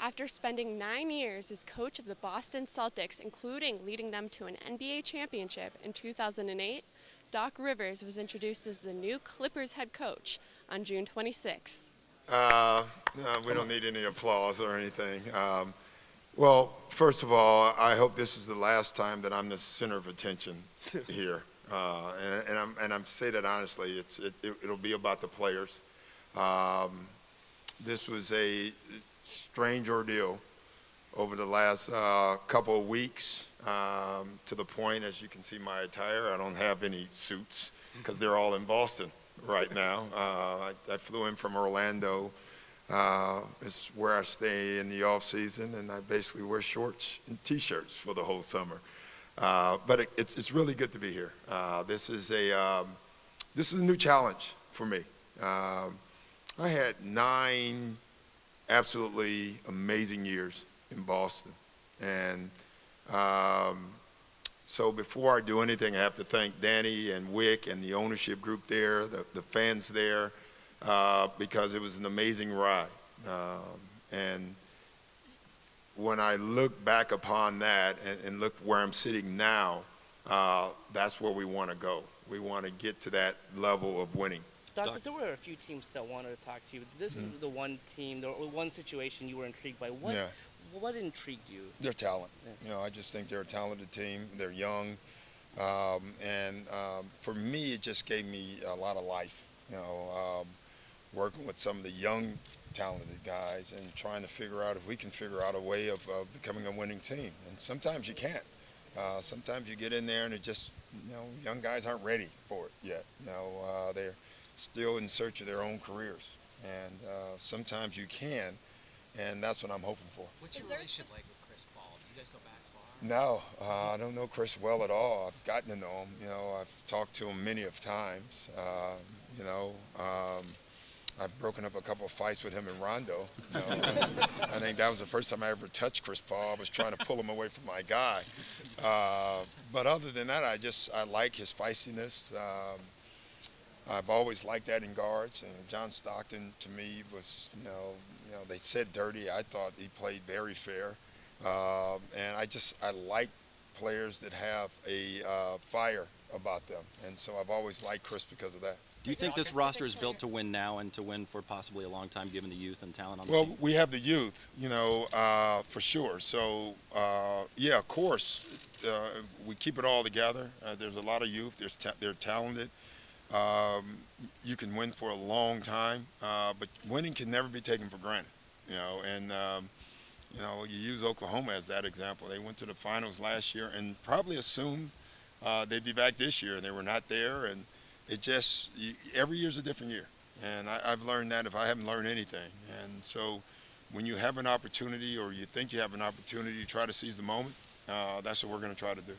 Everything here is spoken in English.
After spending 9 years as coach of the Boston Celtics, including leading them to an NBA championship in 2008, Doc Rivers was introduced as the new Clippers head coach on June 26. No, we don't need any applause or anything. Well, first of all, I hope this is the last time that I'm the center of attention here. And I'm say that honestly. It'll be about the players. This was a strange ordeal over the last couple of weeks, to the point, as you can see my attire, I don't have any suits because they're all in Boston right now. I flew in from Orlando. It's where I stay in the off season, and I basically wear shorts and t-shirts for the whole summer. But it's really good to be here. This is a new challenge for me. I had 9 absolutely amazing years in Boston, and so before I do anything, I have to thank Danny and Wick and the ownership group there, the fans there, because it was an amazing ride. And when I look back upon that and look where I'm sitting now, that's where we want to go. We want to get to that level of winning. Doctor, there were a few teams that wanted to talk to you. This is the one team, the one situation you were intrigued by. What intrigued you? Their talent. Yeah. I just think they're a talented team. They're young, and for me, it just gave me a lot of life. Working with some of the young, talented guys and trying to figure out if we can figure out a way of becoming a winning team. And sometimes you can't. Sometimes you get in there and it just, young guys aren't ready for it yet. They're still in search of their own careers, and sometimes you can, and that's what I'm hoping for. What's your relationship like with Chris Paul? Do you guys go back far? No, I don't know Chris well at all. I've gotten to know him. I've talked to him many of times. I've broken up a couple of fights with him in Rondo. I think that was the first time I ever touched Chris Paul. I was trying to pull him away from my guy. But other than that, I like his feistiness. I've always liked that in guards. And John Stockton, to me, was, they said dirty. I thought he played very fair. And I like players that have a fire about them. And so I've always liked Chris because of that. Do you think this roster is built to win now and to win for possibly a long time, given the youth and talent on the team? Well, we have the youth, for sure. So, yeah, of course, we keep it all together. There's a lot of youth. They're talented. You can win for a long time, but winning can never be taken for granted. You use Oklahoma as that example. They went to the finals last year and probably assumed they'd be back this year, and they were not there. And it just, every year's a different year. And I've learned that if I haven't learned anything. And so when you have an opportunity or you think you have an opportunity, you try to seize the moment. That's what we're going to try to do.